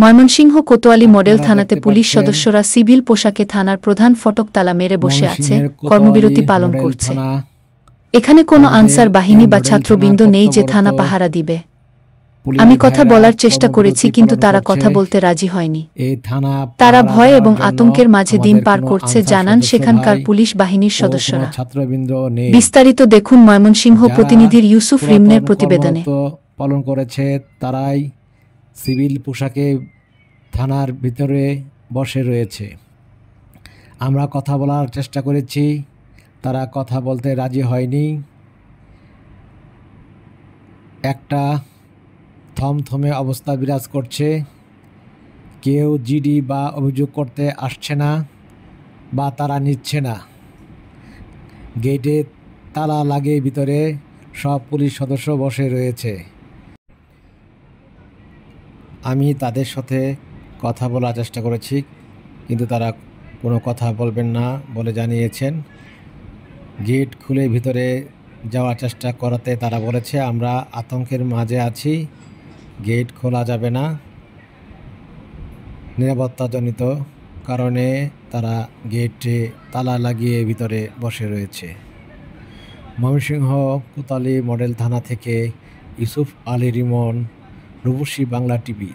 Mymensingh Kotwali model থানাতে police সদস্যরা civil পোশাকে থানার প্রধান ফটক তালা মেরে বসে আছে, কর্মবিরতি পালন করছে। এখানে কোনো আনসার বাহিনী বা ছাত্রবৃন্দ নেই যে থানা পাহারা দিবে। আমি কথা বলার চেষ্টা করেছি, কিন্তু তারা কথা বলতে রাজি হয়নি। তারা ভয় এবং আতঙ্কের মাঝে দিন পার করছে, জানান সেখানকার পুলিশ বাহিনীর সদস্যরা। বিস্তারিত দেখুন ময়মনসিংহ প্রতিনিধির ইউসুফ রিমনের প্রতিবেদনে। পালন করেছে তারাই সিভিল পোশাকে থানার ভিতরে বসে রয়েছে। আমরা কথা বলার চেষ্টা করেছি, তারা কথা বলতে রাজি হয়নি। একটা থমথমে অবস্থা বিরাজ করছে। কেউ জিডি বা অভিযোগ করতে আসছে না বা তারা নিচ্ছে না। গেটে তালা লাগিয়ে ভিতরে সব পুলিশ সদস্য বসে রয়েছে। আমি তাদের সাথে কথা বলার চেষ্টা করেছি, কিন্তু তারা কোনো কথা বলবেন না বলে জানিয়েছেন। গেট খুলে ভিতরে যাওয়ার চেষ্টা করাতে তারা বলেছে, আমরা আতঙ্কের মাঝে আছি, গেট খোলা যাবে না। নিরাপত্তাজনিত কারণে তারা গেটে তালা লাগিয়ে ভিতরে বসে রয়েছে। ময়মনসিংহ কোতোয়ালি মডেল থানা থেকে ইউসুফ আলী রিমন, রূপসী বাংলা টিভি।